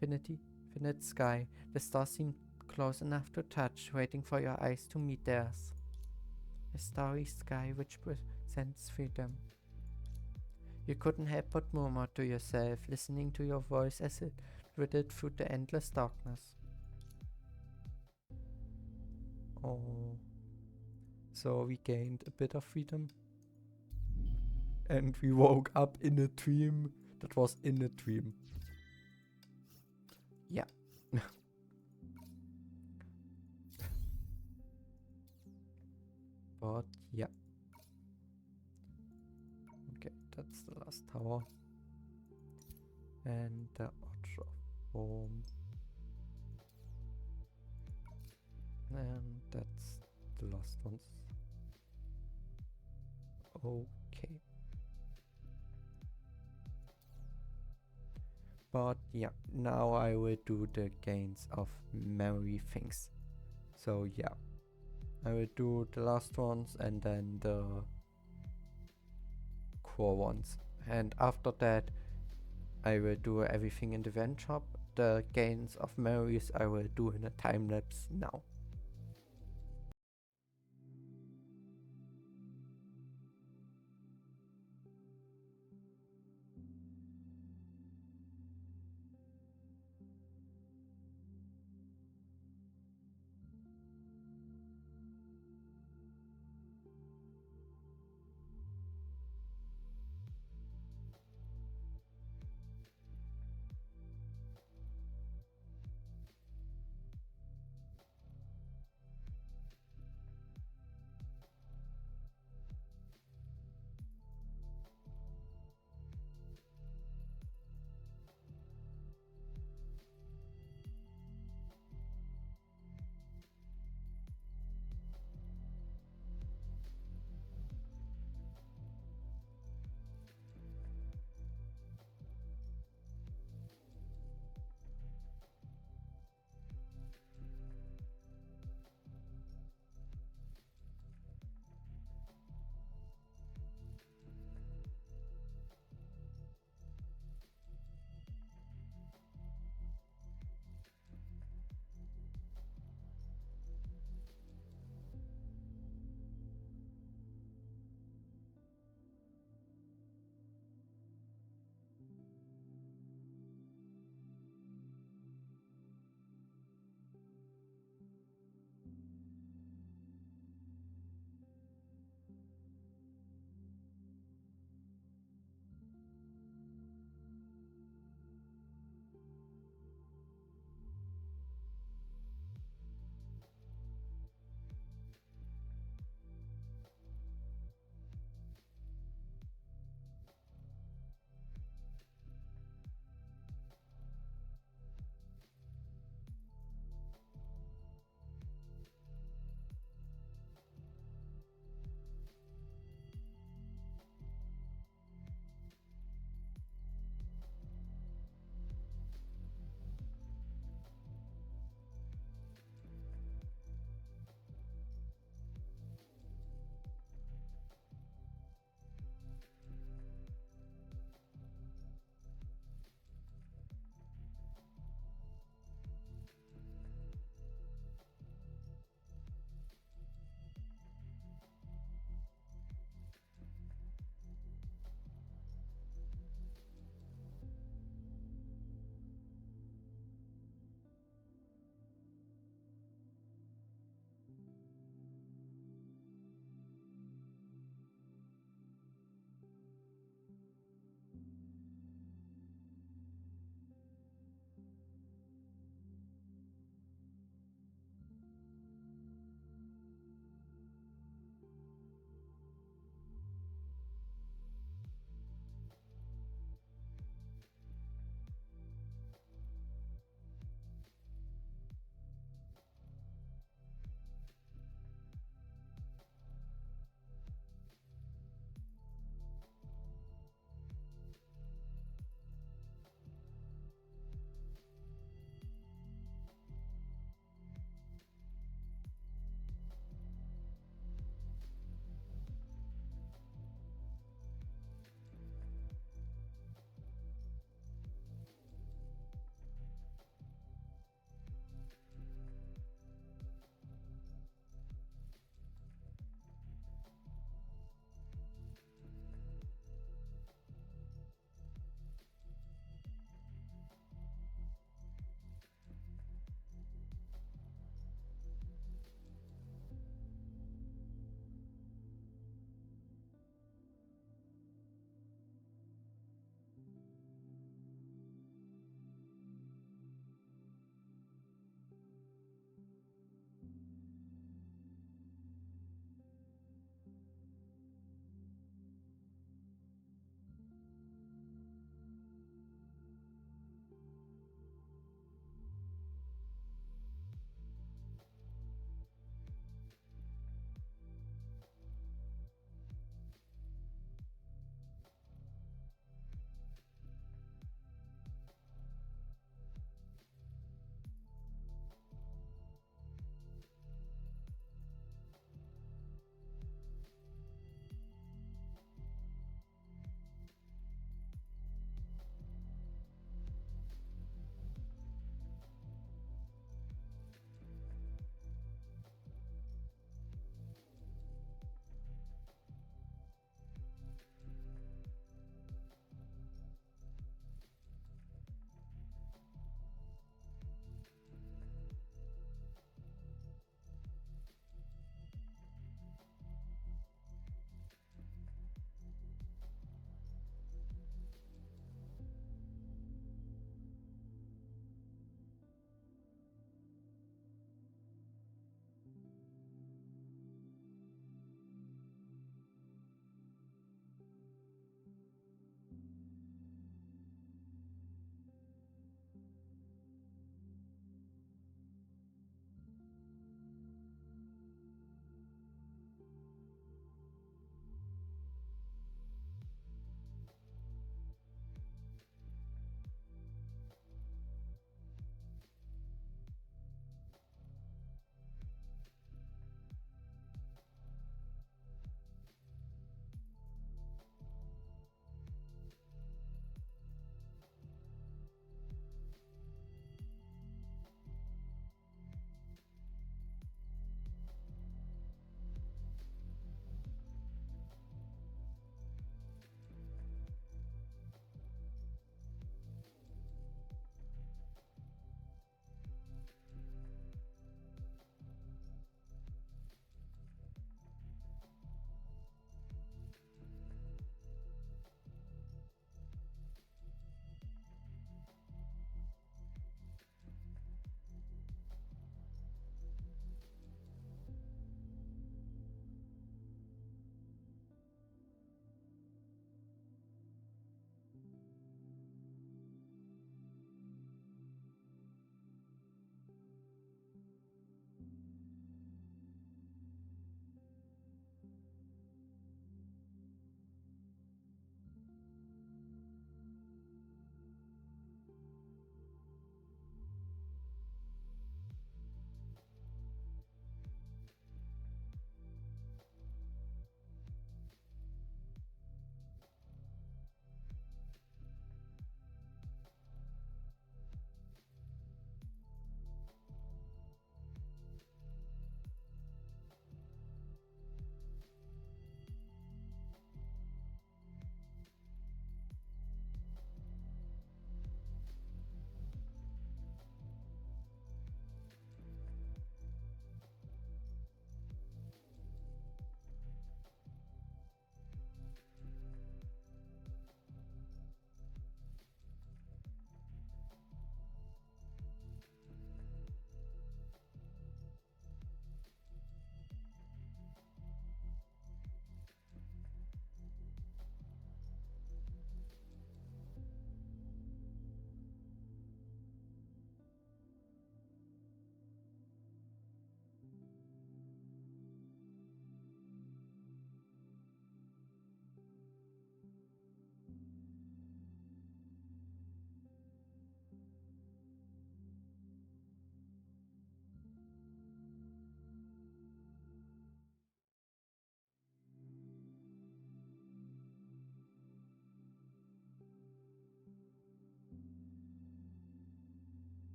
The stars seemed close enough to touch, waiting for your eyes to meet theirs. A starry sky which presents freedom. You couldn't help but murmur to yourself, listening to your voice as it riddled through the endless darkness. Oh. So we gained a bit of freedom. And we woke up in a dream that was in a dream. Yeah. But yeah. Okay, that's the last tower. And the ultra form. And that's the last ones. Okay. But yeah, now I will do the gains of memory things. So yeah, I will do the last ones and then the core ones. And after that, I will do everything in the vent shop. The gains of memories I will do in a time lapse now.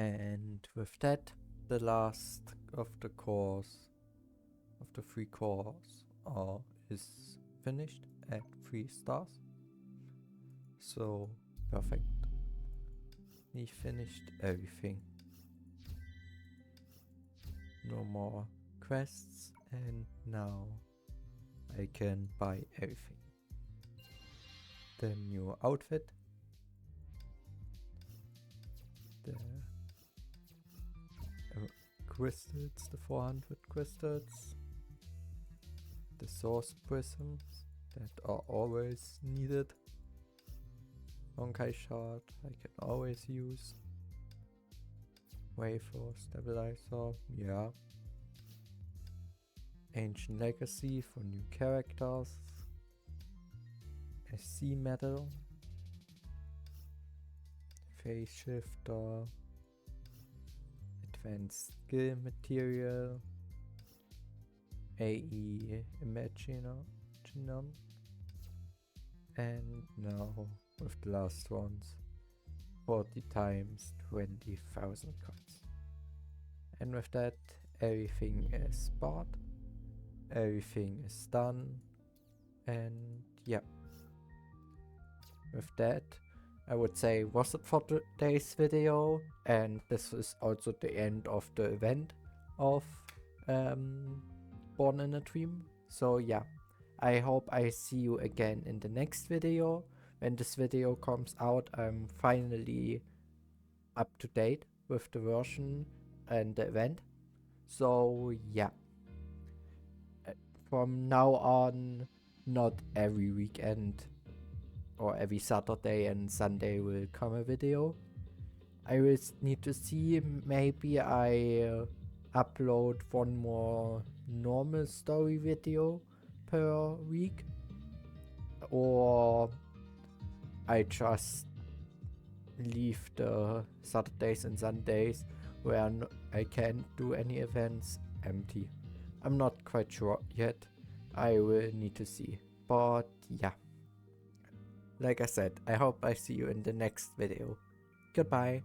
And with that, the last of the course, of the 3 cores, is finished at 3 stars. So perfect. We finished everything. No more quests, and now I can buy everything. The new outfit, the crystals, the 400 crystals, the source prisms that are always needed, Honkai shard I can always use, wafer stabilizer, yeah, ancient legacy for new characters, SC medal, phase shifter, advanced skill material, AE Imaginon, and now with the last ones, 40 times 20,000 coins. And with that, everything is bought, everything is done, and yeah. With that, I would say was it for today's video, and this is also the end of the event of Born in a Dream. So yeah, I hope I see you again in the next video. When this video comes out, I'm finally up to date with the version and the event. So yeah, from now on, not every weekend or every Saturday and Sunday will come a video. I will need to see, maybe I upload one more normal story video per week, or I just leave the Saturdays and Sundays where I can't do any events empty. I'm not quite sure yet. I will need to see. But yeah. Like I said, I hope I see you in the next video. Goodbye.